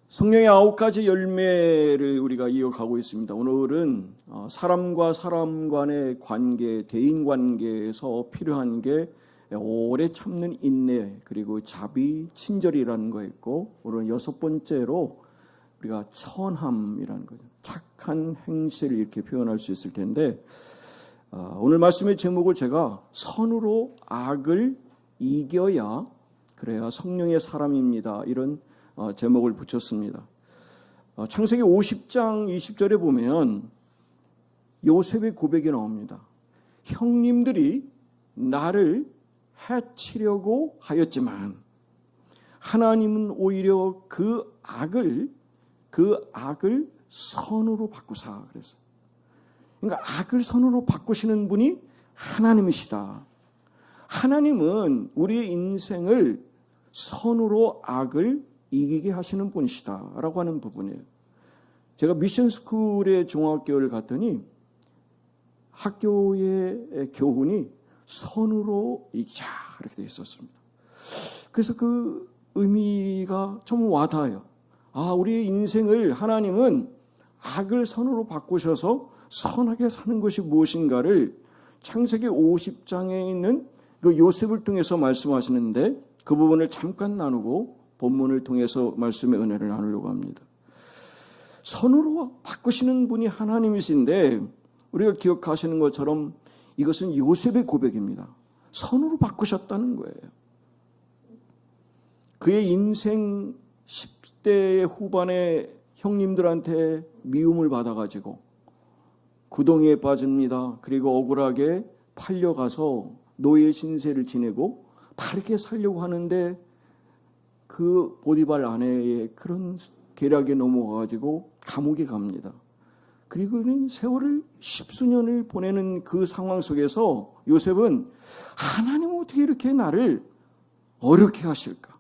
성령의 9가지 열매를 우리가 이어가고 있습니다. 오늘은 사람과 사람 간의 관계, 대인 관계에서 필요한 게 오래 참는 인내, 그리고 자비, 친절이라는 거 있고, 오늘 6번째로 우리가 선함이라는 거죠. 착한 행실을 이렇게 표현할 수 있을 텐데, 오늘 말씀의 제목을 제가 선으로 악을 이겨야 그래야 성령의 사람입니다, 이런 제목을 붙였습니다. 창세기 50장 20절에 보면 요셉의 고백이 나옵니다. 형님들이 나를 해치려고 하였지만 하나님은 오히려 그 악을 선으로 바꾸사 그랬어요. 그러니까 악을 선으로 바꾸시는 분이 하나님이시다. 하나님은 우리의 인생을 선으로 악을 이기게 하시는 분이시다라고 하는 부분이에요. 제가 미션스쿨의 종합교회를 갔더니 학교의 교훈이 선으로 이기자 이렇게 되어 있었습니다. 그래서 그 의미가 좀 와닿아요. 우리의 인생을 하나님은 악을 선으로 바꾸셔서 선하게 사는 것이 무엇인가를 창세기 50장에 있는 그 요셉을 통해서 말씀하시는데, 그 부분을 잠깐 나누고 본문을 통해서 말씀의 은혜를 나누려고 합니다. 선으로 바꾸시는 분이 하나님이신데, 우리가 기억하시는 것처럼 이것은 요셉의 고백입니다. 선으로 바꾸셨다는 거예요. 그의 인생 10대 후반에 형님들한테 미움을 받아가지고 구덩이에 빠집니다. 그리고 억울하게 팔려가서 노예 신세를 지내고 바르게 살려고 하는데 그 보디발 아내의 그런 계략에 넘어가가지고 감옥에 갑니다. 그리고 세월을 10수년을 보내는 그 상황 속에서 요셉은 하나님은 어떻게 이렇게 나를 어렵게 하실까?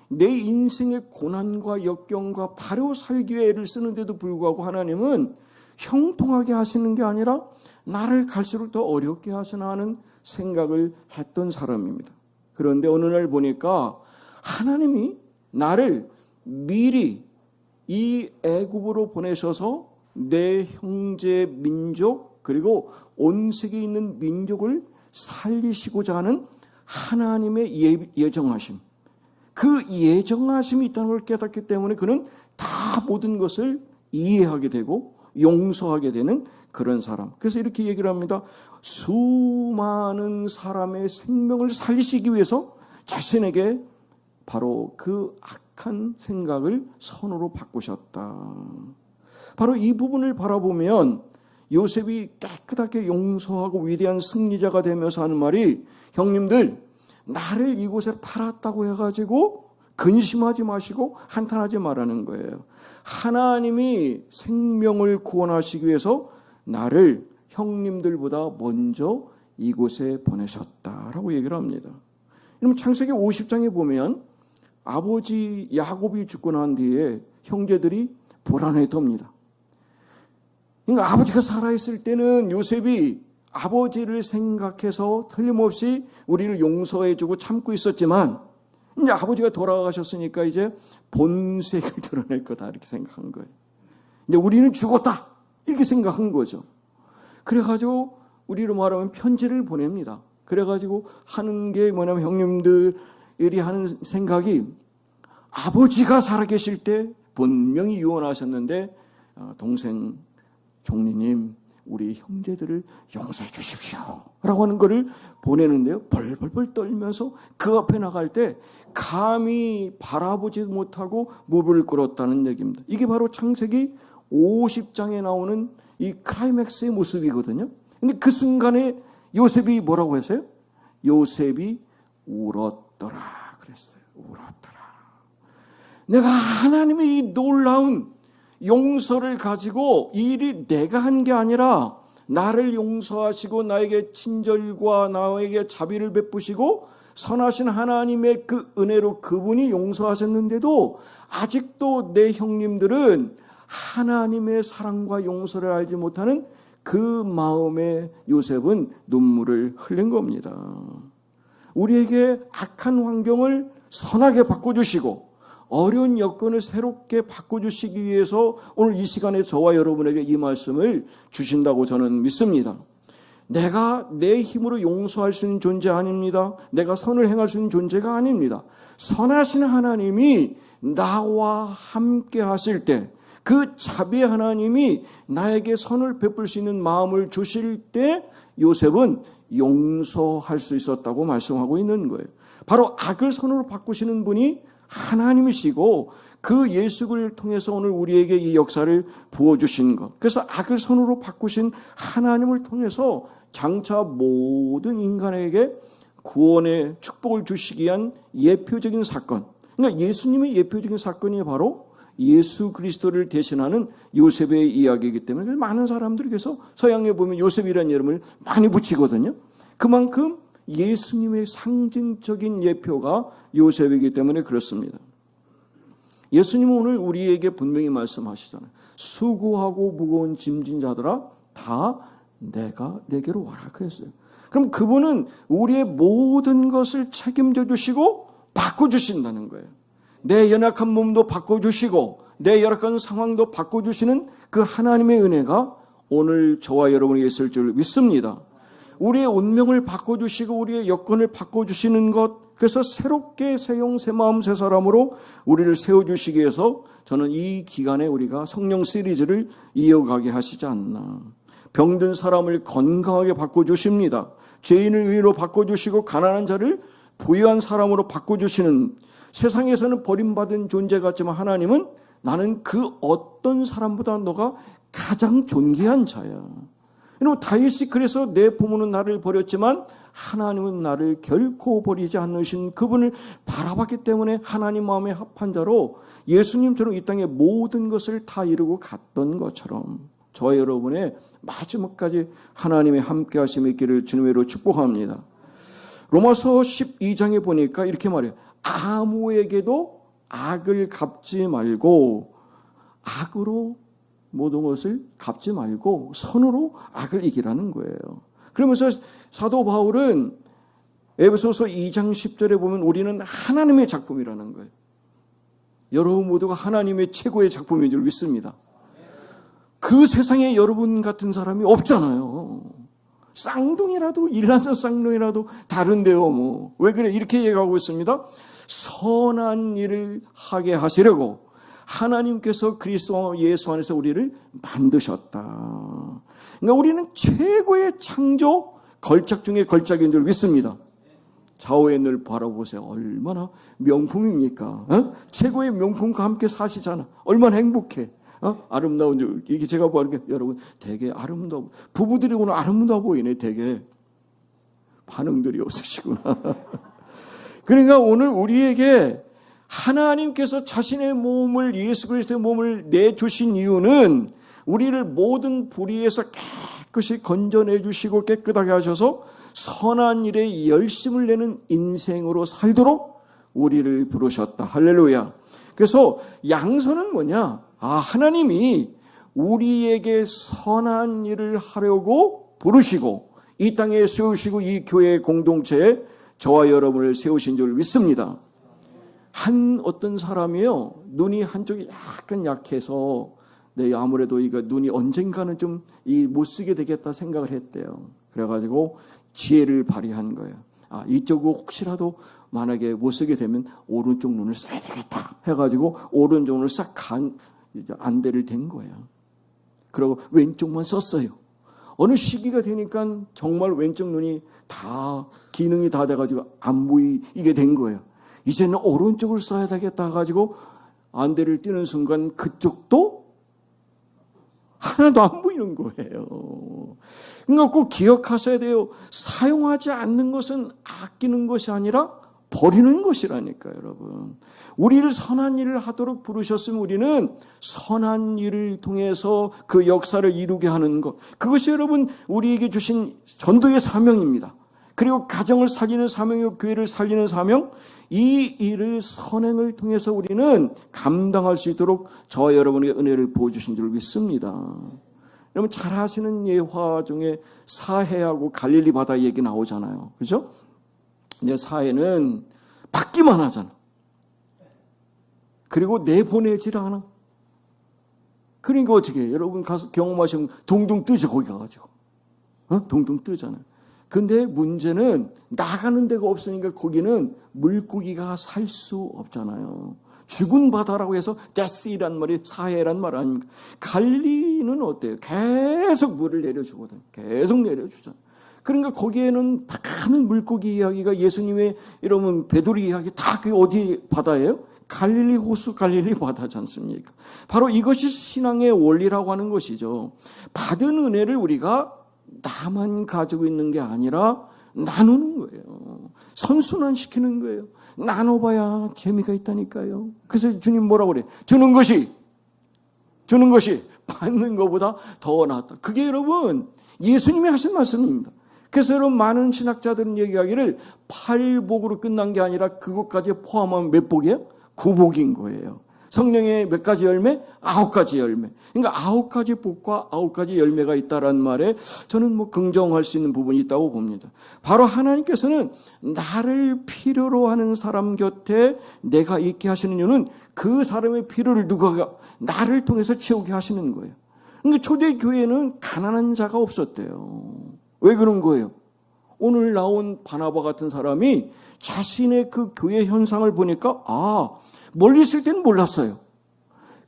내 인생의 고난과 역경과 바로 살기 위해 애를 쓰는데도 불구하고 하나님은 형통하게 하시는 게 아니라 나를 갈수록 더 어렵게 하시나 하는 생각을 했던 사람입니다. 그런데 어느 날 보니까 하나님이 나를 미리 이 애굽으로 보내셔서 내 형제 민족 그리고 온 세계에 있는 민족을 살리시고자 하는 하나님의 예정하심, 그 예정하심이 있다는 걸 깨닫기 때문에 그는 다 모든 것을 이해하게 되고 용서하게 되는 그런 사람. 그래서 이렇게 얘기를 합니다. 수많은 사람의 생명을 살리시기 위해서 자신에게 바로 그 악한 생각을 선으로 바꾸셨다. 바로 이 부분을 바라보면 요셉이 깨끗하게 용서하고 위대한 승리자가 되면서 하는 말이, 형님들 나를 이곳에 팔았다고 해가지고 근심하지 마시고 한탄하지 말라는 거예요. 하나님이 생명을 구원하시기 위해서 나를 형님들보다 먼저 이곳에 보내셨다라고 얘기를 합니다. 여러분, 창세기 50장에 보면 아버지 야곱이 죽고 난 뒤에 형제들이 불안해집니다. 그러니까 아버지가 살아있을 때는 요셉이 아버지를 생각해서 틀림없이 우리를 용서해주고 참고 있었지만, 이제 아버지가 돌아가셨으니까 이제 본색을 드러낼 거다 이렇게 생각한 거예요. 이제 우리는 죽었다 이렇게 생각한 거죠. 그래가지고 우리로 말하면 편지를 보냅니다. 그래가지고 하는 게 뭐냐면, 형님들이 하는 생각이 아버지가 살아계실 때 분명히 유언하셨는데, 동생 종리님 우리 형제들을 용서해 주십시오 라고 하는 거를 보내는데요, 벌벌벌 떨면서 그 앞에 나갈 때 감히 바라보지 못하고 무릎을 꿇었다는 얘기입니다. 이게 바로 창세기 50장에 나오는 이 클라이맥스의 모습이거든요. 근데 그 순간에 요셉이 뭐라고 했어요? 요셉이 울었더라 그랬어요. 울었더라. 내가 하나님의 이 놀라운 용서를 가지고 이 일이 내가 한 게 아니라 나를 용서하시고 나에게 친절과 나에게 자비를 베푸시고 선하신 하나님의 그 은혜로 그분이 용서하셨는데도 아직도 내 형님들은 하나님의 사랑과 용서를 알지 못하는 그 마음에 요셉은 눈물을 흘린 겁니다. 우리에게 악한 환경을 선하게 바꿔주시고 어려운 여건을 새롭게 바꿔주시기 위해서 오늘 이 시간에 저와 여러분에게 이 말씀을 주신다고 저는 믿습니다. 내가 내 힘으로 용서할 수 있는 존재 아닙니다. 내가 선을 행할 수 있는 존재가 아닙니다. 선하신 하나님이 나와 함께 하실 때, 그 자비의 하나님이 나에게 선을 베풀 수 있는 마음을 주실 때 요셉은 용서할 수 있었다고 말씀하고 있는 거예요. 바로 악을 선으로 바꾸시는 분이 하나님이시고 그 예수 그리스도를 통해서 오늘 우리에게 이 역사를 부어주신 것, 그래서 악을 선으로 바꾸신 하나님을 통해서 장차 모든 인간에게 구원의 축복을 주시기 위한 예표적인 사건, 그러니까 예수님의 예표적인 사건이 바로 예수 그리스도를 대신하는 요셉의 이야기이기 때문에 많은 사람들이 그래서 서양에 보면 요셉이라는 이름을 많이 붙이거든요. 그만큼 예수님의 상징적인 예표가 요셉이기 때문에 그렇습니다. 예수님은 오늘 우리에게 분명히 말씀하시잖아요. 수고하고 무거운 짐진 자들아 다 내가 내게로 와라 그랬어요. 그럼 그분은 우리의 모든 것을 책임져 주시고 바꿔주신다는 거예요. 내 연약한 몸도 바꿔주시고 내 열악한 상황도 바꿔주시는 그 하나님의 은혜가 오늘 저와 여러분에게 있을 줄 믿습니다. 우리의 운명을 바꿔주시고 우리의 여건을 바꿔주시는 것, 그래서 새롭게 새 영 새 마음 새 사람으로 우리를 세워주시기 위해서 저는 이 기간에 우리가 성령 시리즈를 이어가게 하시지 않나. 병든 사람을 건강하게 바꿔주십니다. 죄인을 의인으로 바꿔주시고 가난한 자를 부유한 사람으로 바꿔주시는, 세상에서는 버림받은 존재 같지만 하나님은 나는 그 어떤 사람보다 너가 가장 존귀한 자야. 여러분, 다윗이 그래서 내 부모는 나를 버렸지만 하나님은 나를 결코 버리지 않으신 그분을 바라봤기 때문에 하나님 마음에 합한 자로 예수님처럼 이 땅의 모든 것을 다 이루고 갔던 것처럼 저와 여러분의 마지막까지 하나님의 함께 하심이 있기를 주님으로 축복합니다. 로마서 12장에 보니까 이렇게 말해요. 아무에게도 악을 갚지 말고, 악으로 모든 것을 갚지 말고 선으로 악을 이기라는 거예요. 그러면서 사도 바울은 에베소서 2장 10절에 보면 우리는 하나님의 작품이라는 거예요. 여러분 모두가 하나님의 최고의 작품인 줄 믿습니다. 그 세상에 여러분 같은 사람이 없잖아요. 쌍둥이라도, 일란서 쌍둥이라도 다른데요, 뭐. 왜 그래? 이렇게 얘기하고 있습니다. 선한 일을 하게 하시려고 하나님께서 그리스도 예수 안에서 우리를 만드셨다. 그러니까 우리는 최고의 창조, 걸작 중에 걸작인 줄 믿습니다. 좌우의 늘 바라보세요. 얼마나 명품입니까? 최고의 명품과 함께 사시잖아. 얼마나 행복해. 아름다운 줄. 이게 제가 보니까 여러분 되게 아름다워. 부부들이 오늘 아름다워 보이네. 되게 반응들이 없으시구나. 그러니까 오늘 우리에게 하나님께서 자신의 몸을, 예수 그리스도의 몸을 내주신 이유는 우리를 모든 불의에서 깨끗이 건져내 주시고 깨끗하게 하셔서 선한 일에 열심을 내는 인생으로 살도록 우리를 부르셨다. 할렐루야. 그래서 양선은 뭐냐? 하나님이 우리에게 선한 일을 하려고 부르시고 이 땅에 세우시고 이 교회 공동체에 저와 여러분을 세우신 줄 믿습니다. 한 어떤 사람이요, 눈이 한쪽이 약간 약해서 아무래도 이거 눈이 언젠가는 좀 못 쓰게 되겠다 생각을 했대요. 그래가지고 지혜를 발휘한 거예요. 이쪽으로 혹시라도 만약에 못 쓰게 되면 오른쪽 눈을 써야 되겠다 해가지고 오른쪽 눈을 싹 안대를 댄 거예요. 그리고 왼쪽만 썼어요. 어느 시기가 되니까 정말 왼쪽 눈이 다 기능이 다 돼가지고 안 보이게 된 거예요. 이제는 오른쪽을 써야 되겠다 해가지고 안대를 띄는 순간 그쪽도 하나도 안 보이는 거예요. 그러니까 꼭 기억하셔야 돼요. 사용하지 않는 것은 아끼는 것이 아니라 버리는 것이라니까요, 여러분. 우리를 선한 일을 하도록 부르셨으면 우리는 선한 일을 통해서 그 역사를 이루게 하는 것, 그것이 여러분 우리에게 주신 전도의 사명입니다. 그리고 가정을 살리는 사명이고 교회를 살리는 사명, 이 일을 선행을 통해서 우리는 감당할 수 있도록 저와 여러분에게 은혜를 부어주신 줄 믿습니다. 여러분 잘 아시는 예화 중에 사해하고 갈릴리 바다 얘기 나오잖아요. 그죠? 근데 사해는 받기만 하잖아. 그리고 내보내질 않아. 그러니까 어떻게 해요? 여러분 가서 경험하시면 둥둥 뜨죠, 거기 가가지고. 둥둥 뜨잖아요. 근데 문제는 나가는 데가 없으니까 거기는 물고기가 살 수 없잖아요. 죽은 바다라고 해서 데스이란 말이 사해란 말 아닙니까? 갈릴리는 어때요? 계속 물을 내려주거든. 계속 내려주잖아요. 그러니까 거기에는 많은 물고기 이야기가 예수님의 이러면 베드로 이야기 다 그게 어디 바다예요? 갈릴리 호수, 갈릴리 바다지 않습니까? 바로 이것이 신앙의 원리라고 하는 것이죠. 받은 은혜를 우리가 나만 가지고 있는 게 아니라 나누는 거예요. 선순환시키는 거예요. 나눠봐야 재미가 있다니까요. 그래서 주님 뭐라고 그래? 주는 것이 받는 것보다 더 낫다. 그게 여러분 예수님이 하신 말씀입니다. 그래서 여러분 많은 신학자들은 얘기하기를 8복으로 끝난 게 아니라 그것까지 포함하면 몇 복이에요? 9복인 거예요. 성령의 몇 가지 열매? 9가지 열매. 그러니까 9가지 복과 9가지 열매가 있다라는 말에 저는 긍정할 수 있는 부분이 있다고 봅니다. 바로 하나님께서는 나를 필요로 하는 사람 곁에 내가 있게 하시는 이유는 그 사람의 필요를 누가 나를 통해서 채우게 하시는 거예요. 그러니까 초대교회는 가난한 자가 없었대요. 왜 그런 거예요? 오늘 나온 바나바 같은 사람이 자신의 그 교회 현상을 보니까 멀리 있을 때는 몰랐어요.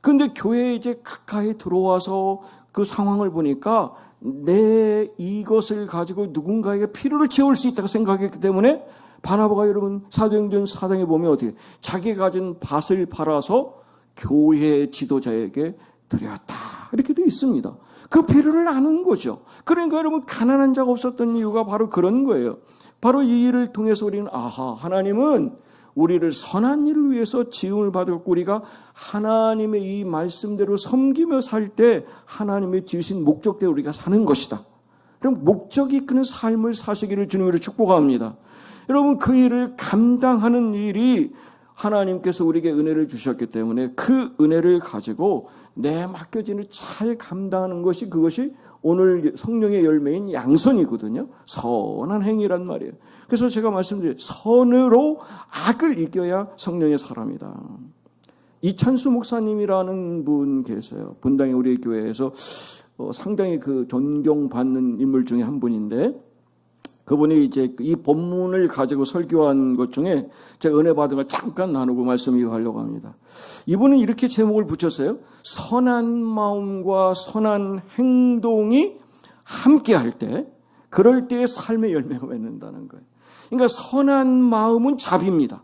그런데 교회에 이제 가까이 들어와서 그 상황을 보니까 내 이것을 가지고 누군가에게 필요를 채울 수 있다고 생각했기 때문에 바나바가 여러분 사도행전 4장에 보면 어떻게 자기 가진 밭을 팔아서 교회 지도자에게 드렸다. 이렇게 되어 있습니다. 그 필요를 아는 거죠. 그러니까 여러분 가난한 자가 없었던 이유가 바로 그런 거예요. 바로 이 일을 통해서 우리는 하나님은 우리를 선한 일을 위해서 지음을 받았고 우리가 하나님의 이 말씀대로 섬기며 살 때 하나님의 지으신 목적대로 우리가 사는 것이다. 그럼 목적이 이끄는 삶을 사시기를 주님으로 축복합니다. 여러분 그 일을 감당하는 일이 하나님께서 우리에게 은혜를 주셨기 때문에 그 은혜를 가지고 내 맡겨진 일을 잘 감당하는 것이 그것이 오늘 성령의 열매인 양선이거든요. 선한 행위란 말이에요. 그래서 제가 말씀드려요. 선으로 악을 이겨야 성령의 사람이다. 이찬수 목사님이라는 분 계세요. 분당의 우리 교회에서 상당히 그 존경받는 인물 중에 한 분인데 그분이 이제 이 본문을 가지고 설교한 것 중에 제가 은혜 받은 걸 잠깐 나누고 말씀하려고 합니다. 이분은 이렇게 제목을 붙였어요. 선한 마음과 선한 행동이 함께 할 때, 그럴 때의 삶의 열매가 맺는다는 거예요. 그러니까 선한 마음은 자비입니다.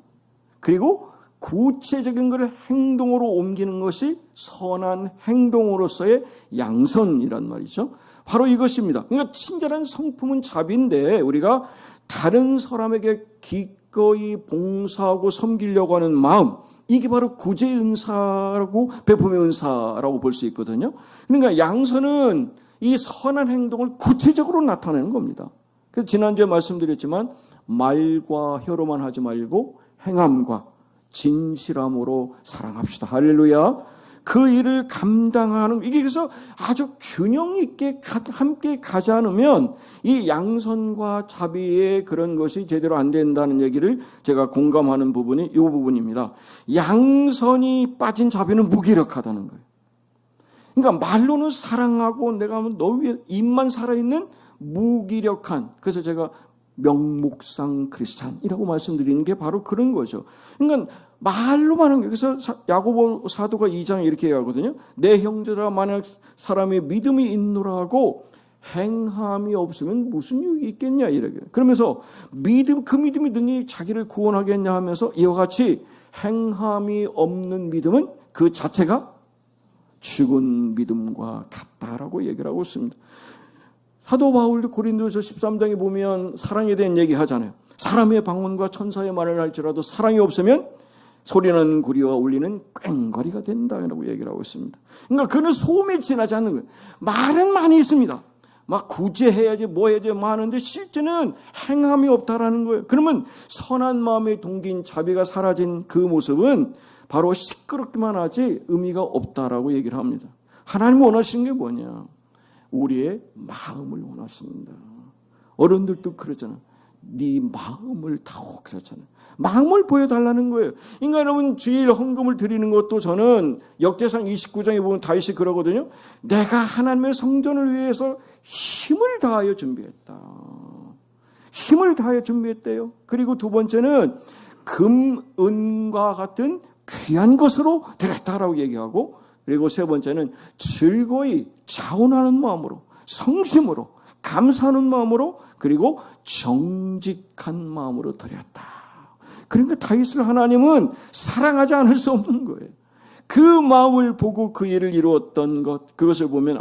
그리고 구체적인 것을 행동으로 옮기는 것이 선한 행동으로서의 양선이란 말이죠. 바로 이것입니다. 그러니까 친절한 성품은 자비인데 우리가 다른 사람에게 기꺼이 봉사하고 섬기려고 하는 마음, 이게 바로 구제 은사라고 베품의 은사라고 볼 수 있거든요. 그러니까 양선은 이 선한 행동을 구체적으로 나타내는 겁니다. 그래서 지난주에 말씀드렸지만 말과 혀로만 하지 말고 행함과 진실함으로 사랑합시다. 할렐루야. 그 일을 감당하는 이게 그래서 아주 균형 있게 함께 가지 않으면 이 양선과 자비의 그런 것이 제대로 안 된다는 얘기를 제가 공감하는 부분이 이 부분입니다. 양선이 빠진 자비는 무기력하다는 거예요. 그러니까 말로는 사랑하고 내가 너 위해 입만 살아있는 무기력한, 그래서 제가 명목상 크리스찬이라고 말씀드리는 게 바로 그런 거죠. 그러니까 말로만 하는 거예요. 그래서 야고보 사도가 2장에 이렇게 얘기하거든요. 내 형제들아 만약 사람의 믿음이 있노라 하고 행함이 없으면 무슨 유익이 있겠냐 이렇게. 그러면서 그 믿음이 능히 자기를 구원하겠냐 하면서 이와 같이 행함이 없는 믿음은 그 자체가 죽은 믿음과 같다라고 얘기를 하고 있습니다. 사도 바울도 고린도서 13장에 보면 사랑에 대한 얘기 하잖아요. 사람의 방언과 천사의 말을 할지라도 사랑이 없으면 소리나는 구리와 울리는 꽹과리가 된다라고 얘기를 하고 있습니다. 그러니까 그는 소음에 지나지 않는 거예요. 말은 많이 있습니다. 막 구제해야지 뭐 해야지 뭐 하는데 실제는 행함이 없다라는 거예요. 그러면 선한 마음의 동기인 자비가 사라진 그 모습은 바로 시끄럽기만 하지 의미가 없다라고 얘기를 합니다. 하나님 원하시는 게 뭐냐? 우리의 마음을 원하십니다. 어른들도 그러잖아요. 네 마음을 다오 그러잖아요. 마음을 보여달라는 거예요. 그러니까 여러분 주일 헌금을 드리는 것도 저는 역대상 29장에 보면 다윗이 그러거든요. 내가 하나님의 성전을 위해서 힘을 다하여 준비했다. 힘을 다하여 준비했대요. 그리고 두 번째는 금, 은과 같은 귀한 것으로 드렸다라고 얘기하고, 그리고 세 번째는 즐거이 자원하는 마음으로, 성심으로, 감사하는 마음으로, 그리고 정직한 마음으로 드렸다. 그러니까 다윗을 하나님은 사랑하지 않을 수 없는 거예요. 그 마음을 보고 그 일을 이루었던 것, 그것을 보면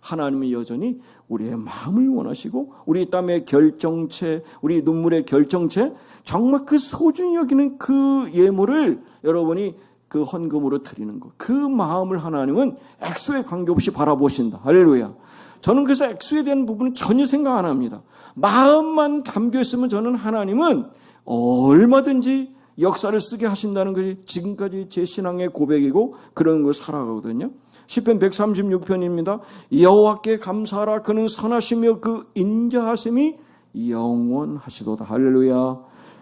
하나님이 여전히 우리의 마음을 원하시고 우리 땀의 결정체, 우리 눈물의 결정체, 정말 그 소중히 여기는 그 예물을 여러분이 그 헌금으로 드리는 것, 그 마음을 하나님은 액수에 관계없이 바라보신다. 할렐루야. 저는 그래서 액수에 대한 부분은 전혀 생각 안 합니다. 마음만 담겨 있으면 저는 하나님은 얼마든지 역사를 쓰게 하신다는 것이 지금까지 제 신앙의 고백이고 그런 걸 살아가거든요. 시편 136편입니다. 여호와께 감사하라. 그는 선하시며 그 인자하심이 영원하시도다. 할렐루야.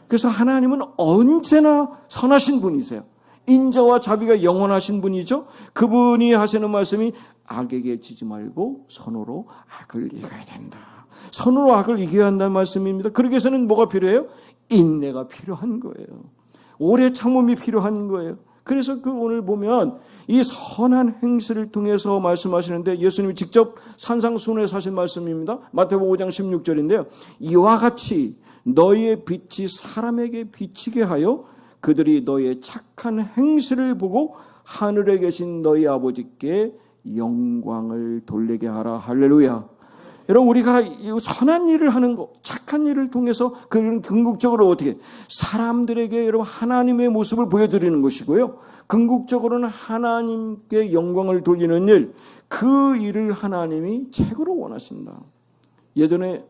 그래서 하나님은 언제나 선하신 분이세요. 인자와 자비가 영원하신 분이죠. 그분이 하시는 말씀이 악에게 지지 말고 선으로 악을 이겨야 된다. 선으로 악을 이겨야 한다는 말씀입니다. 그러기 위해서는 뭐가 필요해요? 인내가 필요한 거예요. 오래 참음이 필요한 거예요. 그래서 그 오늘 보면 이 선한 행실을 통해서 말씀하시는데 예수님이 직접 산상수훈에서 하신 말씀입니다. 마태복음 5장 16절인데요. 이와 같이 너희의 빛이 사람에게 비치게 하여 그들이 너희의 착한 행실을 보고 하늘에 계신 너희 아버지께 영광을 돌리게 하라. 할렐루야. 여러분 우리가 선한 일을 하는 것, 착한 일을 통해서 그런 궁극적으로 어떻게 사람들에게 여러분 하나님의 모습을 보여드리는 것이고요. 궁극적으로는 하나님께 영광을 돌리는 일, 그 일을 하나님이 최고로 원하신다. 예전에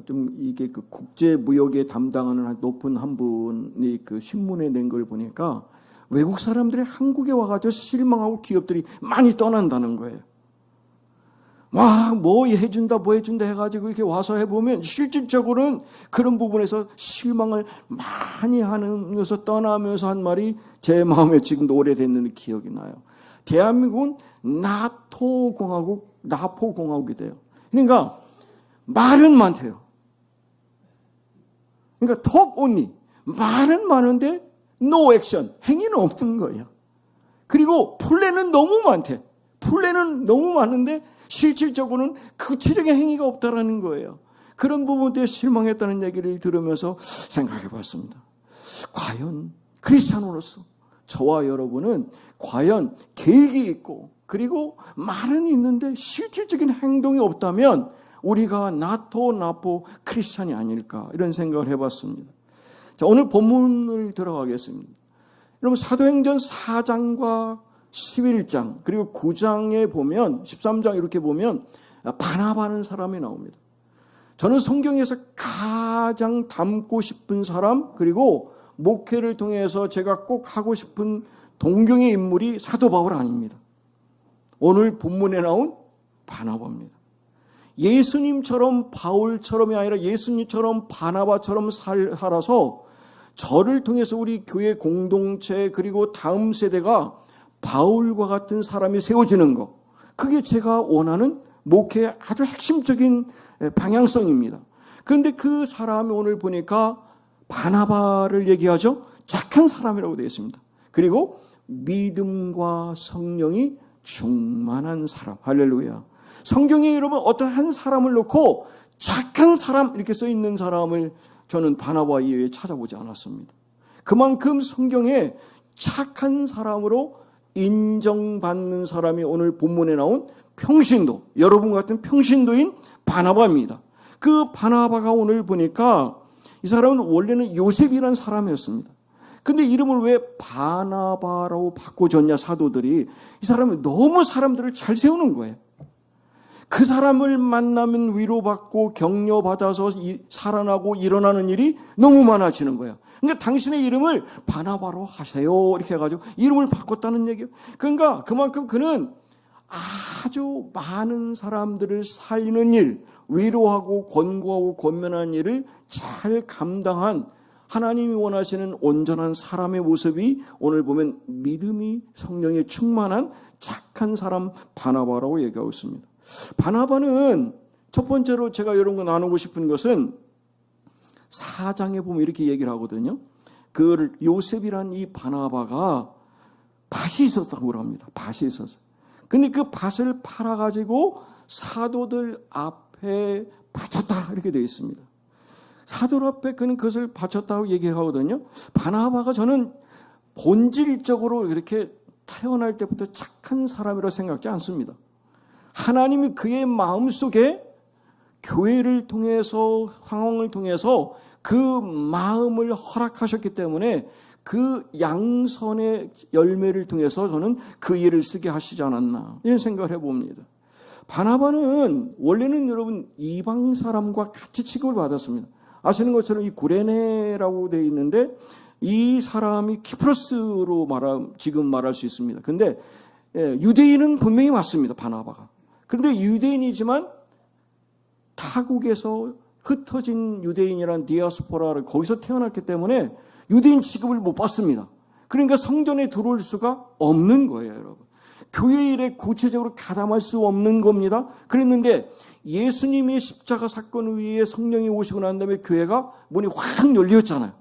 좀 이게 그 국제 무역에 담당하는 높은 한 분이 그 신문에 낸 걸 보니까 외국 사람들이 한국에 와가지고 실망하고 기업들이 많이 떠난다는 거예요. 뭐 해준다 해가지고 이렇게 와서 해보면 실질적으로는 그런 부분에서 실망을 많이 하면서 떠나면서 한 말이 제 마음에 지금도 오래됐는 기억이 나요. 대한민국은 나포공화국이 돼요. 그러니까 말은 많대요. 그러니까 talk only. 말은 많은데 no action. 행위는 없는 거예요. 그리고 플랜은 너무 많대. 플랜은 너무 많은데 실질적으로는 구체적인 행위가 없다라는 거예요. 그런 부분 때문에 실망했다는 얘기를 들으면서 생각해 봤습니다. 과연 크리스찬으로서 저와 여러분은 과연 계획이 있고 그리고 말은 있는데 실질적인 행동이 없다면 우리가 나포 크리스찬이 아닐까 이런 생각을 해봤습니다. 자, 오늘 본문을 들어가겠습니다. 여러분 사도행전 4장과 11장 그리고 9장에 보면 13장 이렇게 보면 바나바는 사람이 나옵니다. 저는 성경에서 가장 닮고 싶은 사람 그리고 목회를 통해서 제가 꼭 하고 싶은 동경의 인물이 사도 바울 아닙니다. 오늘 본문에 나온 바나바입니다. 예수님처럼 바울처럼이 아니라 예수님처럼 바나바처럼 살아서 저를 통해서 우리 교회 공동체 그리고 다음 세대가 바울과 같은 사람이 세워지는 것, 그게 제가 원하는 목회의 아주 핵심적인 방향성입니다. 그런데 그 사람이 오늘 보니까 바나바를 얘기하죠. 착한 사람이라고 되어 있습니다. 그리고 믿음과 성령이 충만한 사람. 할렐루야. 성경에 여러분 어떤 한 사람을 놓고 착한 사람 이렇게 써 있는 사람을 저는 바나바 이외에 찾아보지 않았습니다. 그만큼 성경에 착한 사람으로 인정받는 사람이 오늘 본문에 나온 평신도, 여러분 같은 평신도인 바나바입니다. 그 바나바가 오늘 보니까 이 사람은 원래는 요셉이라는 사람이었습니다. 근데 이름을 왜 바나바라고 바꿔줬냐 사도들이. 이 사람이 너무 사람들을 잘 세우는 거예요. 그 사람을 만나면 위로받고 격려받아서 살아나고 일어나는 일이 너무 많아지는 거예요. 그러니까 당신의 이름을 바나바로 하세요 이렇게 해가지고 이름을 바꿨다는 얘기예요. 그러니까 그만큼 그는 아주 많은 사람들을 살리는 일, 위로하고 권고하고 권면하는 일을 잘 감당한 하나님이 원하시는 온전한 사람의 모습이 오늘 보면 믿음이 성령에 충만한 착한 사람 바나바라고 얘기하고 있습니다. 바나바는 첫 번째로 제가 이런 거 나누고 싶은 것은 4장에 보면 이렇게 얘기를 하거든요. 그 요셉이란 이 바나바가 밭이 있었다고 합니다. 밭이 있었어요. 근데 그 밭을 팔아가지고 사도들 앞에 바쳤다 이렇게 되어 있습니다. 사도들 앞에 그는 그것을 바쳤다고 얘기하거든요. 바나바가 저는 본질적으로 이렇게 태어날 때부터 착한 사람이라고 생각하지 않습니다. 하나님이 그의 마음속에 교회를 통해서 상황을 통해서 그 마음을 허락하셨기 때문에 그 양선의 열매를 통해서 저는 그 일을 쓰게 하시지 않았나 이런 생각을 해봅니다. 바나바는 원래는 여러분 이방 사람과 같이 취급을 받았습니다. 아시는 것처럼 이 구레네라고 되어 있는데 이 사람이 키프로스로 지금 말할 수 있습니다. 근데 유대인은 분명히 맞습니다. 바나바가. 그런데 유대인이지만 타국에서 흩어진 유대인이란 디아스포라를 거기서 태어났기 때문에 유대인 취급을 못 받습니다. 그러니까 성전에 들어올 수가 없는 거예요, 여러분. 교회 일에 구체적으로 가담할 수 없는 겁니다. 그랬는데 예수님의 십자가 사건 위에 성령이 오시고 난 다음에 교회가 문이 확 열렸잖아요.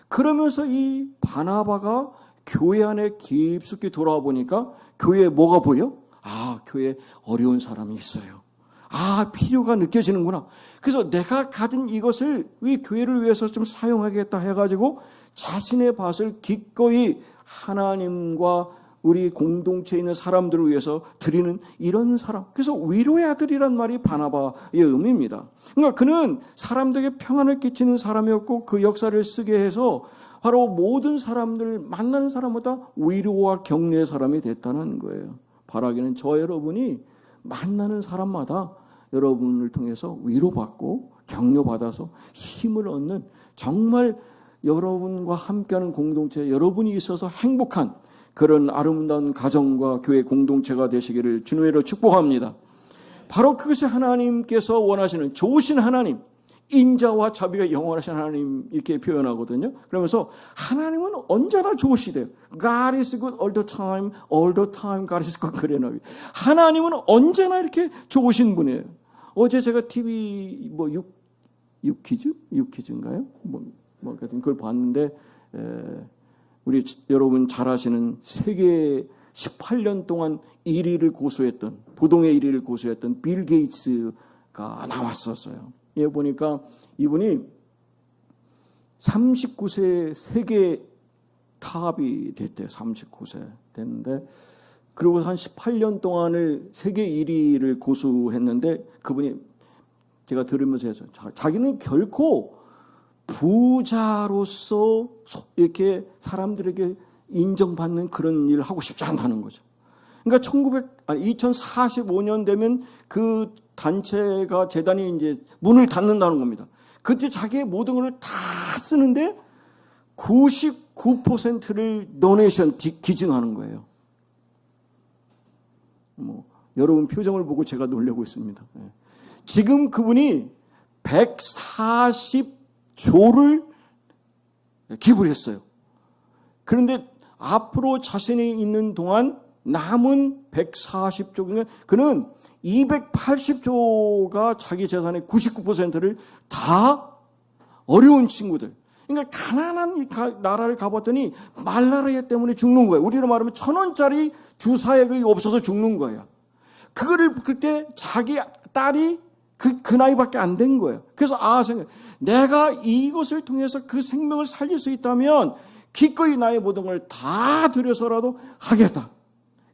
그러면서 이 바나바가 교회 안에 깊숙이 돌아와 보니까 교회에 뭐가 보여? 아, 교회에 어려운 사람이 있어요. 아, 필요가 느껴지는구나. 그래서 내가 가진 이것을 이 교회를 위해서 좀 사용하겠다 해가지고 자신의 밭을 기꺼이 하나님과 우리 공동체에 있는 사람들을 위해서 드리는 이런 사람. 그래서 위로의 아들이란 말이 바나바의 의미입니다. 그러니까 그는 사람들에게 평안을 끼치는 사람이었고 그 역사를 쓰게 해서 바로 모든 사람들 만나는 사람마다 위로와 격려의 사람이 됐다는 거예요. 바라기는 저 여러분이 만나는 사람마다 여러분을 통해서 위로받고 격려받아서 힘을 얻는 정말 여러분과 함께하는 공동체, 여러분이 있어서 행복한 그런 아름다운 가정과 교회 공동체가 되시기를 주님의 이름으로 축복합니다. 바로 그것이 하나님께서 원하시는 좋으신 하나님, 인자와 자비가 영원하신 하나님 이렇게 표현하거든요. 그러면서 하나님은 언제나 좋으시대요. God is good all the time God is good. 그래요. 하나님은 언제나 이렇게 좋으신 분이에요. 어제 제가 TV 유퀴즈인가요? 같은 그걸 봤는데 우리 여러분 잘 아시는 세계 18년 동안 1위를 고수했던 부동의 1위를 고수했던 빌 게이츠가 나왔었어요. 예, 보니까 이분이 39세 세계 탑이 됐대요. 39세 됐는데 그리고 한 18년 동안을 세계 1위를 고수했는데 그분이 제가 들으면서 해서 자기는 결코 부자로서 이렇게 사람들에게 인정받는 그런 일을 하고 싶지 않다는 거죠. 그러니까 2045년 되면 그 단체가 재단이 이제 문을 닫는다는 겁니다. 그때 자기의 모든 걸 다 쓰는데 99%를 도네이션 기증하는 거예요. 여러분 표정을 보고 제가 놀라고 있습니다. 지금 그분이 140조를 기부를 했어요. 그런데 앞으로 자신이 있는 동안 남은 140조, 그는 280조가 자기 재산의 99%를 다 어려운 친구들. 그러니까 가난한 나라를 가봤더니 말라리아 때문에 죽는 거예요. 우리로 말하면 1,000원짜리 주사액이 없어서 죽는 거예요. 그거를 그때 자기 딸이 그 나이밖에 안 된 거예요. 그래서 내가 이것을 통해서 그 생명을 살릴 수 있다면 기꺼이 나의 모든 걸 다 들여서라도 하겠다.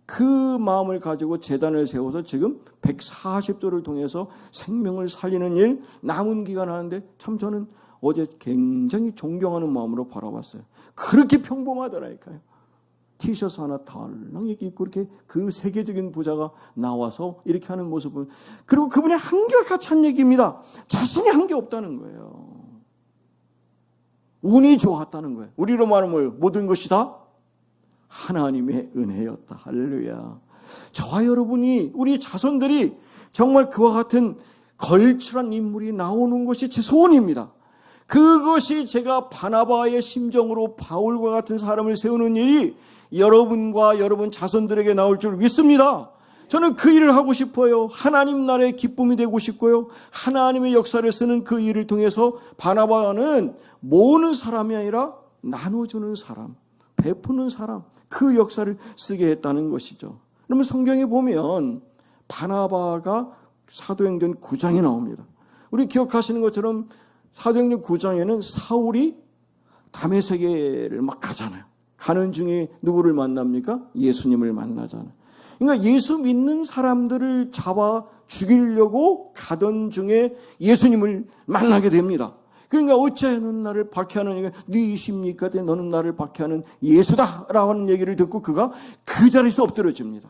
그 마음을 가지고 재단을 세워서 지금 140조를 통해서 생명을 살리는 일 남은 기간 하는데 참 저는 어제 굉장히 존경하는 마음으로 바라봤어요. 그렇게 평범하더라니까요. 티셔츠 하나 덜렁 입고 이렇게 그 세계적인 부자가 나와서 이렇게 하는 모습을, 그리고 그분이 한결같이 한 얘기입니다. 자신이 한 게 없다는 거예요. 운이 좋았다는 거예요. 우리로 말하면 모든 것이 다 하나님의 은혜였다. 할렐루야. 저와 여러분이, 우리 자손들이 정말 그와 같은 걸출한 인물이 나오는 것이 제 소원입니다. 그것이 제가 바나바의 심정으로 바울과 같은 사람을 세우는 일이 여러분과 여러분 자손들에게 나올 줄 믿습니다. 저는 그 일을 하고 싶어요. 하나님 나라의 기쁨이 되고 싶고요. 하나님의 역사를 쓰는 그 일을 통해서 바나바는 모으는 사람이 아니라 나눠주는 사람, 베푸는 사람, 그 역사를 쓰게 했다는 것이죠. 그러면 성경에 보면 바나바가 사도행전 9장에 나옵니다. 우리 기억하시는 것처럼 사도행전 9장에는 사울이 다메섹을 막 가잖아요. 가는 중에 누구를 만납니까? 예수님을 만나잖아요. 그러니까 예수 믿는 사람들을 잡아 죽이려고 가던 중에 예수님을 만나게 됩니다. 그러니까 어찌하여 너는 나를 박해하느냐, 네이십니까? 너는 나를 박해하는 예수다라고 하는 얘기를 듣고 그가 그 자리에서 엎드려집니다.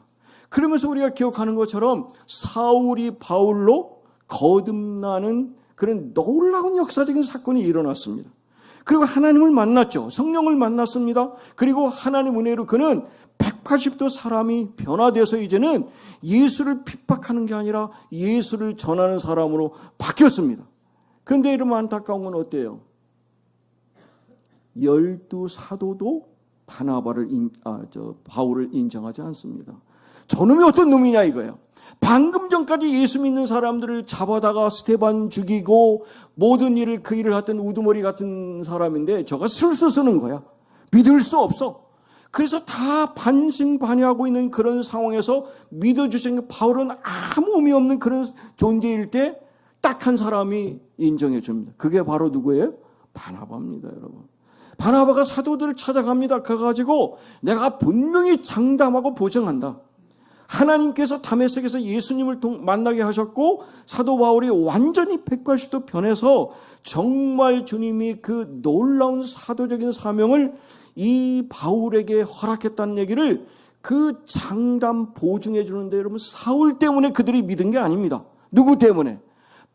그러면서 우리가 기억하는 것처럼 사울이 바울로 거듭나는 그런 놀라운 역사적인 사건이 일어났습니다. 그리고 하나님을 만났죠. 성령을 만났습니다. 그리고 하나님 은혜로 그는 180도 사람이 변화돼서 이제는 예수를 핍박하는 게 아니라 예수를 전하는 사람으로 바뀌었습니다. 그런데 이러면 안타까운 건 어때요? 12 사도도 바울을 인정하지 않습니다. 저놈이 어떤 놈이냐 이거예요. 방금 전까지 예수 믿는 사람들을 잡아다가 스테반 죽이고 모든 일을 그 일을 했던 우두머리 같은 사람인데 저가 술수 쓰는 거야. 믿을 수 없어. 그래서 다 반신반의하고 있는 그런 상황에서 믿어주신 바울은 아무 의미 없는 그런 존재일 때 딱 한 사람이 인정해 줍니다. 그게 바로 누구예요? 바나바입니다, 여러분. 바나바가 사도들을 찾아갑니다. 가가지고 내가 분명히 장담하고 보증한다. 하나님께서 다메섹에서 예수님을 만나게 하셨고 사도 바울이 완전히 180도 변해서 정말 주님이 그 놀라운 사도적인 사명을 이 바울에게 허락했다는 얘기를 그 장담 보증해 주는데 여러분 사울 때문에 그들이 믿은 게 아닙니다. 누구 때문에?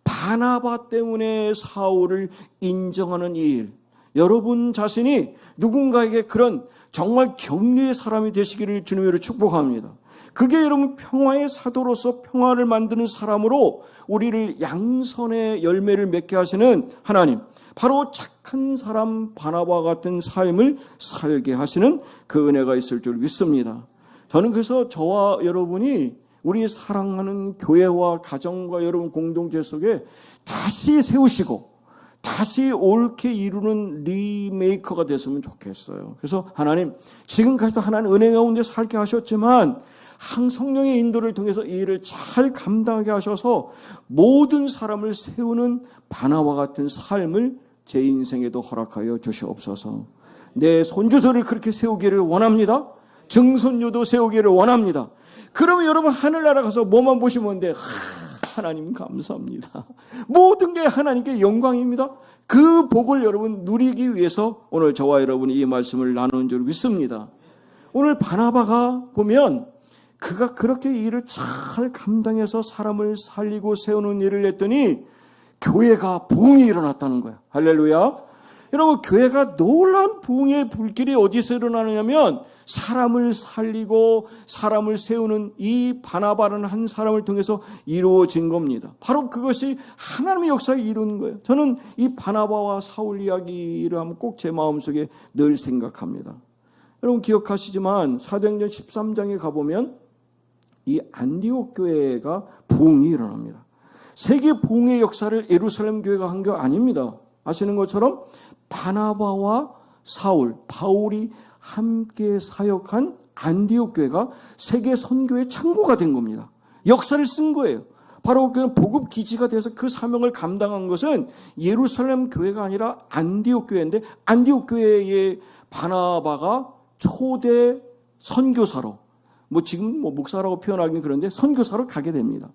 바나바 때문에 사울을 인정하는 이 일. 여러분 자신이 누군가에게 그런 정말 격려의 사람이 되시기를 주님으로 축복합니다. 그게 여러분 평화의 사도로서 평화를 만드는 사람으로 우리를 양선의 열매를 맺게 하시는 하나님, 바로 착한 사람 바나바 같은 삶을 살게 하시는 그 은혜가 있을 줄 믿습니다. 저는 그래서 저와 여러분이 우리 사랑하는 교회와 가정과 여러분 공동체 속에 다시 세우시고 다시 옳게 이루는 리메이커가 됐으면 좋겠어요. 그래서 하나님, 지금까지도 하나님 은혜 가운데 살게 하셨지만 성령의 인도를 통해서 이 일을 잘 감당하게 하셔서 모든 사람을 세우는 바나바 같은 삶을 제 인생에도 허락하여 주시옵소서. 내 손주들을 그렇게 세우기를 원합니다. 증손녀도 세우기를 원합니다. 그러면 여러분 하늘나라 가서 뭐만 보시면 돼? 하나님 감사합니다. 모든 게 하나님께 영광입니다. 그 복을 여러분 누리기 위해서 오늘 저와 여러분이 이 말씀을 나누는 줄 믿습니다. 오늘 바나바가 보면 그가 그렇게 일을 잘 감당해서 사람을 살리고 세우는 일을 했더니 교회가 부흥이 일어났다는 거야. 할렐루야. 여러분 교회가 놀라운 부흥의 불길이 어디서 일어나느냐면 사람을 살리고 사람을 세우는 이 바나바라는 한 사람을 통해서 이루어진 겁니다. 바로 그것이 하나님의 역사에 이루는 거예요. 저는 이 바나바와 사울 이야기를 하면 꼭 제 마음속에 늘 생각합니다. 여러분 기억하시지만 사도행전 13장에 가보면 이 안디옥 교회가 부흥이 일어납니다. 세계 부흥의 역사를 예루살렘 교회가 한 게 아닙니다. 아시는 것처럼 바나바와 사울, 바울이 함께 사역한 안디옥 교회가 세계 선교의 창고가 된 겁니다. 역사를 쓴 거예요. 바로 그 보급 기지가 돼서 그 사명을 감당한 것은 예루살렘 교회가 아니라 안디옥 교회인데 안디옥 교회의 바나바가 초대 선교사로 지금 목사라고 표현하기는 그런데 선교사로 가게 됩니다.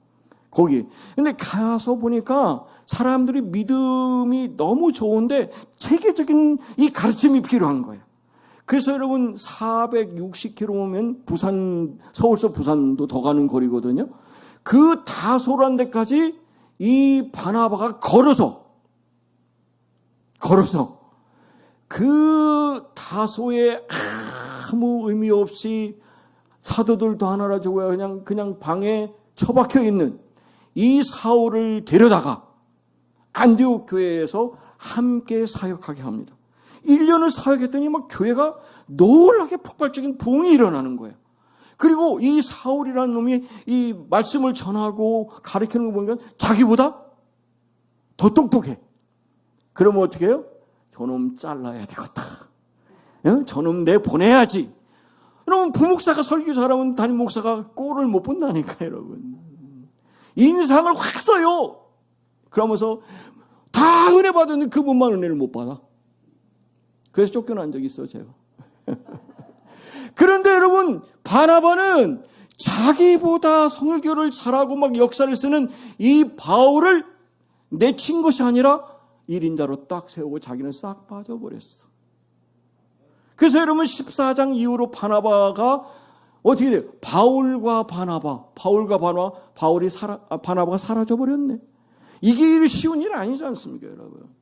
거기. 근데 가서 보니까 사람들이 믿음이 너무 좋은데 체계적인 이 가르침이 필요한 거예요. 그래서 여러분 460km 오면 서울서 부산도 더 가는 거리거든요. 그 다소란 데까지 이 바나바가 걸어서 그 다소에 아무 의미 없이 사도들도 하나라 주고요. 그냥 방에 처박혀 있는 이 사울을 데려다가 안디옥 교회에서 함께 사역하게 합니다. 1년을 사역했더니 막 교회가 놀라게 폭발적인 부흥이 일어나는 거예요. 그리고 이 사울이라는 놈이 이 말씀을 전하고 가르치는 거 보니까 자기보다 더 똑똑해. 그러면 어떻게 해요? 저놈 잘라야 되겠다. 저놈 내보내야지. 여러분, 부목사가 설교 잘하면 담임 목사가 꼴을 못 본다니까요, 여러분. 인상을 확 써요. 그러면서 다 은혜 받았는데 그분만 은혜를 못 받아. 그래서 쫓겨난 적이 있어요, 제가. 그런데 여러분, 바나바는 자기보다 설교를 잘하고 막 역사를 쓰는 이 바울을 내친 것이 아니라 1인자로 딱 세우고 자기는 싹 빠져버렸어. 그래서 여러분 14장 이후로 바나바가 어떻게 돼요? 바나바가 사라져버렸네. 이게 쉬운 일 아니지 않습니까, 여러분?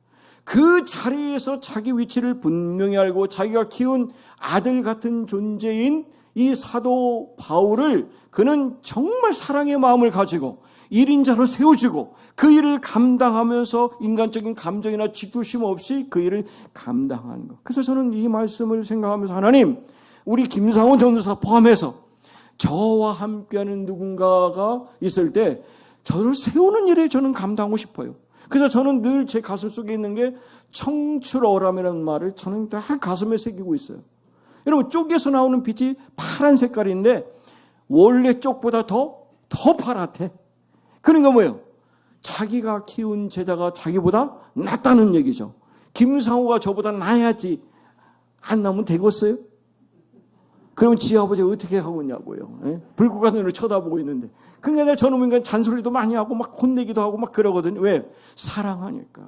그 자리에서 자기 위치를 분명히 알고 자기가 키운 아들 같은 존재인 이 사도 바울을 그는 정말 사랑의 마음을 가지고 1인자로 세워주고 그 일을 감당하면서 인간적인 감정이나 질투심 없이 그 일을 감당하는 것. 그래서 저는 이 말씀을 생각하면서 하나님, 우리 김상훈 전도사 포함해서 저와 함께하는 누군가가 있을 때 저를 세우는 일에 저는 감당하고 싶어요. 그래서 저는 늘 제 가슴 속에 있는 게 청출어람이라는 말을 저는 다 가슴에 새기고 있어요. 여러분, 쪽에서 나오는 빛이 파란 색깔인데 원래 쪽보다 더 파랗대. 그러니까 뭐예요? 자기가 키운 제자가 자기보다 낫다는 얘기죠. 김상우가 저보다 나야지 안 나면 되겠어요? 그러면 지 아버지가 어떻게 하고 있냐고요. 예? 불고 가는 눈을 쳐다보고 있는데. 그러니까 저놈인간 잔소리도 많이 하고 막 혼내기도 하고 막 그러거든요. 왜? 사랑하니까.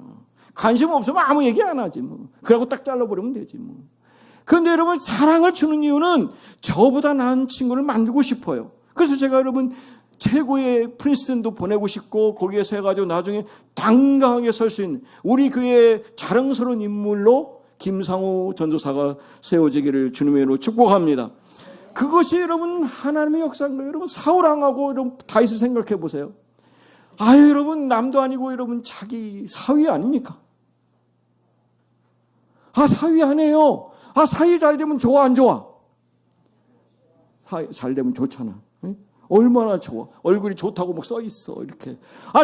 관심 없으면 아무 얘기 안 하지 뭐. 그러고 딱 잘라버리면 되지 뭐. 그런데 여러분, 사랑을 주는 이유는 저보다 나은 친구를 만들고 싶어요. 그래서 제가 여러분 최고의 프린스턴도 보내고 싶고 거기에서 해가지고 나중에 당당하게 설 수 있는 우리 교회의 자랑스러운 인물로 김상우 전도사가 세워지기를 주님의 이름으로 축복합니다. 그것이 여러분 하나님의 역사인 거예요. 여러분 사울왕하고 여러분 다윗을 생각해 보세요. 아유, 여러분 남도 아니고 여러분 자기 사위 아닙니까? 사위 안 해요. 사위 잘 되면 좋아 안 좋아? 사위 잘 되면 좋잖아. 얼마나 좋아. 얼굴이 좋다고 막 써 있어. 이렇게.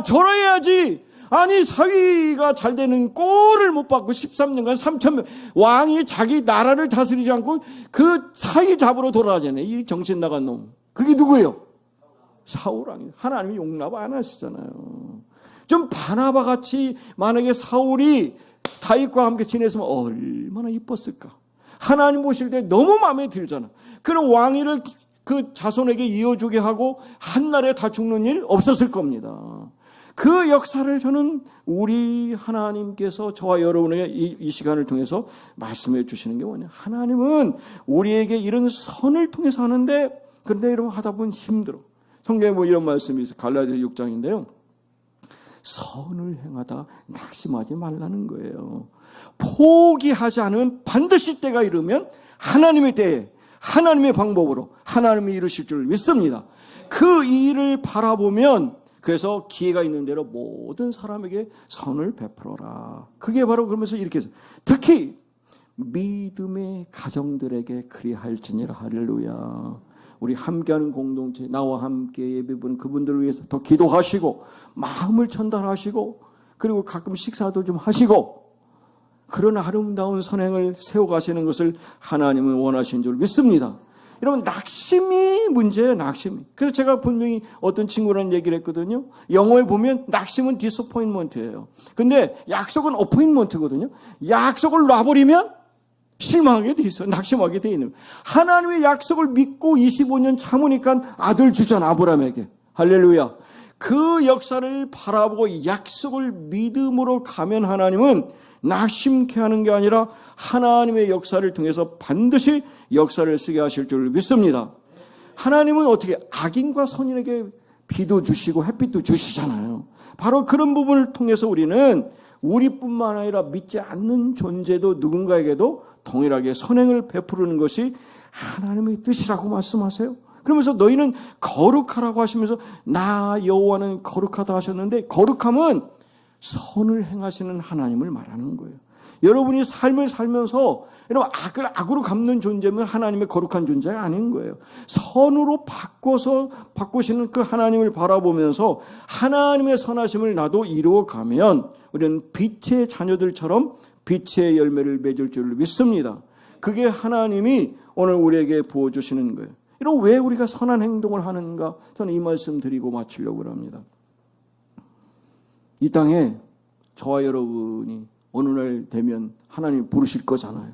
저러야지. 아니, 사위가 잘 되는 꼴을 못 받고 13년간 3,000명 왕이 자기 나라를 다스리지 않고 그 사위 잡으러 돌아다니네. 이 정신 나간 놈. 그게 누구예요? 사울왕이에요. 하나님이 용납 안 하시잖아요. 좀 바나바 같이 만약에 사울이 다윗과 함께 지냈으면 얼마나 이뻤을까. 하나님 보실 때 너무 마음에 들잖아. 그런 왕위를 그 자손에게 이어주게 하고 한날에 다 죽는 일 없었을 겁니다. 그 역사를 저는 우리 하나님께서 저와 여러분에게 이 시간을 통해서 말씀해 주시는 게 뭐냐. 하나님은 우리에게 이런 선을 통해서 하는데 그런데 여러분 하다 보면 힘들어. 성경에 뭐 이런 말씀이 있어요. 갈라디아 6장인데요. 선을 행하다 낙심하지 말라는 거예요. 포기하지 않으면 반드시 때가 이르면 하나님의 때에 하나님의 방법으로 하나님이 이루실 줄 믿습니다. 그 일을 바라보면 그래서 기회가 있는 대로 모든 사람에게 선을 베풀어라. 그게 바로 그러면서 이렇게 해서 특히 믿음의 가정들에게 그리할지니라. 할렐루야. 우리 함께하는 공동체 나와 함께 예배부는 그분들을 위해서 더 기도하시고 마음을 전달하시고 그리고 가끔 식사도 좀 하시고 그런 아름다운 선행을 세워가시는 것을 하나님은 원하시는 줄 믿습니다. 여러분 낙심이 문제예요. 낙심이. 그래서 제가 분명히 어떤 친구랑 얘기를 했거든요. 영어에 보면 낙심은 disappointment예요. 근데 약속은 appointment거든요. 약속을 놔버리면 실망하게 돼 있어. 낙심하게 돼 있는. 하나님의 약속을 믿고 25년 참으니까 아들 주잖아. 아브라함에게. 할렐루야. 그 역사를 바라보고 약속을 믿음으로 가면 하나님은 낙심케 하는 게 아니라 하나님의 역사를 통해서 반드시 역사를 쓰게 하실 줄 믿습니다. 하나님은 어떻게 악인과 선인에게 비도 주시고 햇빛도 주시잖아요. 바로 그런 부분을 통해서 우리는 우리뿐만 아니라 믿지 않는 존재도 누군가에게도 동일하게 선행을 베푸는 것이 하나님의 뜻이라고 말씀하세요. 그러면서 너희는 거룩하라고 하시면서 나 여호와는 거룩하다 하셨는데 거룩함은 선을 행하시는 하나님을 말하는 거예요. 여러분이 삶을 살면서 여러분 악으로 갚는 존재면 하나님의 거룩한 존재가 아닌 거예요. 선으로 바꾸시는 그 하나님을 바라보면서 하나님의 선하심을 나도 이루어가면 우리는 빛의 자녀들처럼 빛의 열매를 맺을 줄 믿습니다. 그게 하나님이 오늘 우리에게 부어주시는 거예요. 이런 왜 우리가 선한 행동을 하는가? 저는 이 말씀 드리고 마치려고 합니다. 이 땅에 저와 여러분이 어느 날 되면 하나님 부르실 거잖아요.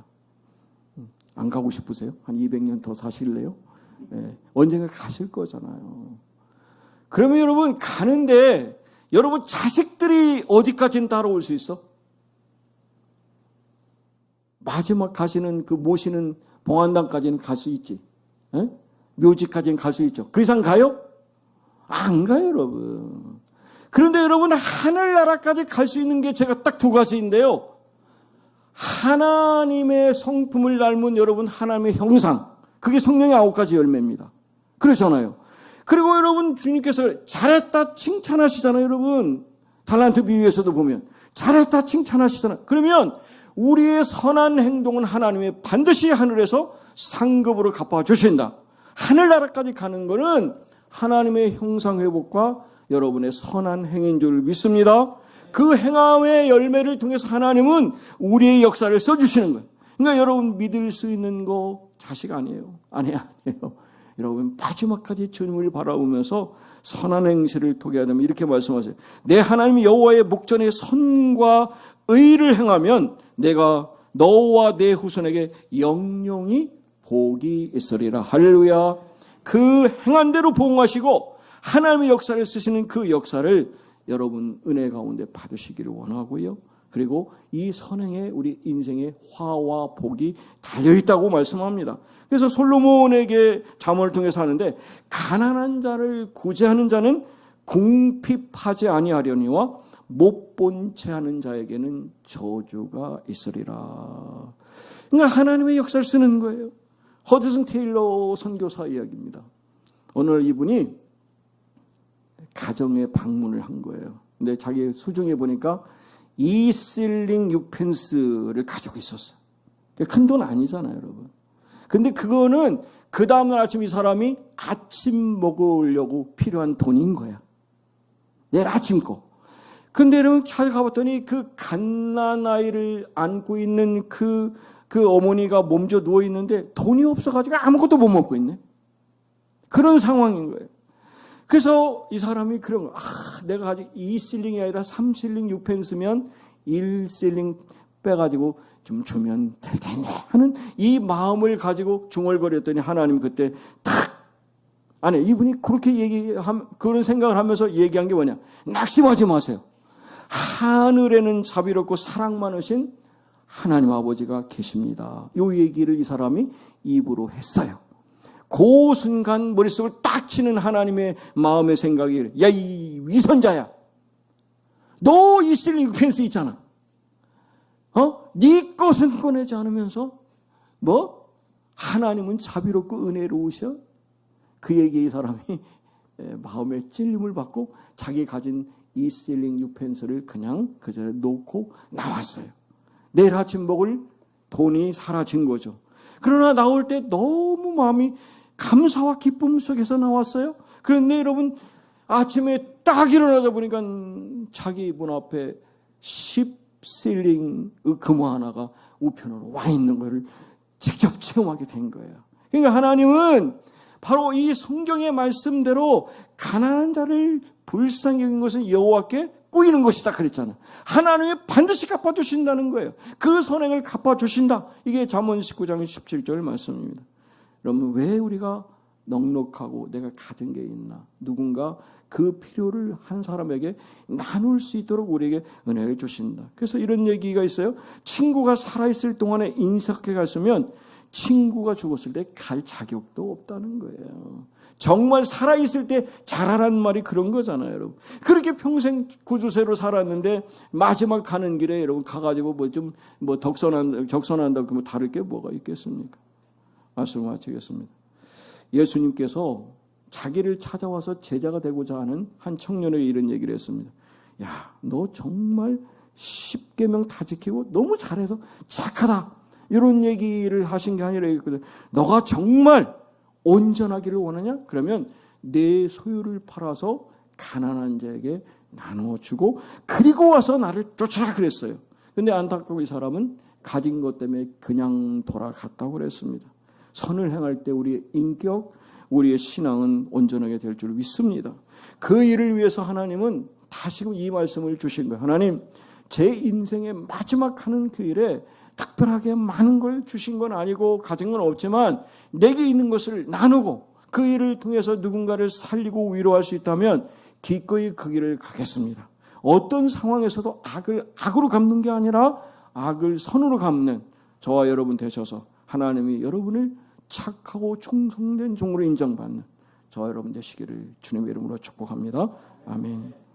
안 가고 싶으세요? 한 200년 더 사실래요? 네, 언젠가 가실 거잖아요. 그러면 여러분 가는데 여러분 자식들이 어디까지는 따라올 수 있어? 마지막 가시는 그 모시는 봉안당까지는 갈 수 있지. 네? 묘지까지는 갈 수 있죠. 그 이상 가요? 안 가요, 여러분. 그런데 여러분 하늘나라까지 갈 수 있는 게 제가 딱 두 가지인데요. 하나님의 성품을 닮은 여러분 하나님의 형상, 그게 성령의 9가지 열매입니다. 그러잖아요. 그리고 여러분 주님께서 잘했다 칭찬하시잖아요. 여러분 달란트 비유에서도 보면 잘했다 칭찬하시잖아요. 그러면 우리의 선한 행동은 하나님이 반드시 하늘에서 상급으로 갚아주신다. 하늘나라까지 가는 것은 하나님의 형상 회복과 여러분의 선한 행인 줄 믿습니다. 그 행함의 열매를 통해서 하나님은 우리의 역사를 써주시는 거예요. 그러니까 여러분 믿을 수 있는 거 자식 아니에요. 아니에요. 여러분 마지막까지 주님을 바라보면서 선한 행실을 토기해야 되면 이렇게 말씀하세요. 내 하나님 여호와의 목전에 선과 의를 행하면 내가 너와 내 후손에게 영영이 복이 있으리라. 할렐루야. 그 행한 대로 보응하시고 하나님의 역사를 쓰시는 그 역사를 여러분 은혜 가운데 받으시기를 원하고요. 그리고 이 선행에 우리 인생의 화와 복이 달려있다고 말씀합니다. 그래서 솔로몬에게 잠언을 통해서 하는데 가난한 자를 구제하는 자는 궁핍하지 아니하려니와 못 본 채 하는 자에게는 저주가 있으리라. 그러니까 하나님의 역사를 쓰는 거예요. 허드슨 테일러 선교사 이야기입니다. 오늘 이분이 가정에 방문을 한 거예요. 근데 자기 수중에 보니까 이실링 6펜스를 가지고 있었어요. 큰 돈 아니잖아요, 여러분. 근데 그거는 그 다음날 아침 이 사람이 아침 먹으려고 필요한 돈인 거야. 내일 아침 거. 근데 여러분 찾아가봤더니 그 갓난아이를 안고 있는 그 어머니가 몸져 누워 있는데 돈이 없어가지고 아무것도 못 먹고 있네. 그런 상황인 거예요. 그래서 이 사람이 그런 거, 내가 아직 2실링이 아니라 3실링 6펜스면 1실링 빼가지고 좀 주면 될 텐데 하는 이 마음을 가지고 중얼거렸더니 하나님 그때 탁 아니 이분이 그렇게 그런 생각을 하면서 얘기한 게 뭐냐? 낙심하지 마세요. 하늘에는 자비롭고 사랑 많으신 하나님 아버지가 계십니다. 이 얘기를 이 사람이 입으로 했어요. 그 순간 머릿속을 딱 치는 하나님의 마음의 생각이 야, 이 위선자야. 너 이실링 6펜스 있잖아. 네 것은 꺼내지 않으면서 하나님은 자비롭고 은혜로우셔? 그 얘기에 이 사람이 마음에 찔림을 받고 자기 가진 이실링 6펜스를 그냥 그 자리에 놓고 나왔어요. 내일 아침 먹을 돈이 사라진 거죠. 그러나 나올 때 너무 마음이 감사와 기쁨 속에서 나왔어요. 그런데 여러분 아침에 딱 일어나다 보니까 자기 문 앞에 10실링 금화 하나가 우편으로 와 있는 것을 직접 체험하게 된 거예요. 그러니까 하나님은 바로 이 성경의 말씀대로 가난한 자를 불쌍히 여긴 것은 여호와께 꾸이는 것이다 그랬잖아요. 하나님이 반드시 갚아주신다는 거예요. 그 선행을 갚아주신다. 이게 잠언 19장 17절 말씀입니다. 여러분 왜 우리가 넉넉하고 내가 가진 게 있나? 누군가 그 필요를 한 사람에게 나눌 수 있도록 우리에게 은혜를 주신다. 그래서 이런 얘기가 있어요. 친구가 살아있을 동안에 인석해 갔으면 친구가 죽었을 때 갈 자격도 없다는 거예요. 정말 살아있을 때 잘하라는 말이 그런 거잖아요, 여러분. 그렇게 평생 구주세로 살았는데 마지막 가는 길에 여러분 가가지고 적선한다고 그러면 다를 게 뭐가 있겠습니까? 말씀 마치겠습니다. 예수님께서 자기를 찾아와서 제자가 되고자 하는 한 청년에게 이런 얘기를 했습니다. 야, 너 정말 10계명 다 지키고 너무 잘해서 착하다. 이런 얘기를 하신 게 아니라 이거거든. 너가 정말 온전하기를 원하냐? 그러면 내 소유를 팔아서 가난한 자에게 나누어 주고 그리고 와서 나를 쫓아라 그랬어요. 근데 안타깝고 이 사람은 가진 것 때문에 그냥 돌아갔다고 그랬습니다. 선을 행할 때 우리의 인격, 우리의 신앙은 온전하게 될 줄 믿습니다. 그 일을 위해서 하나님은 다시금 이 말씀을 주신 거예요. 하나님, 제 인생의 마지막 하는 그 일에 특별하게 많은 걸 주신 건 아니고 가진 건 없지만 내게 있는 것을 나누고 그 일을 통해서 누군가를 살리고 위로할 수 있다면 기꺼이 그 길을 가겠습니다. 어떤 상황에서도 악을 악으로 갚는 게 아니라 악을 선으로 갚는 저와 여러분 되셔서 하나님이 여러분을 착하고 충성된 종으로 인정받는 저와 여러분 되시기를 주님의 이름으로 축복합니다. 아멘.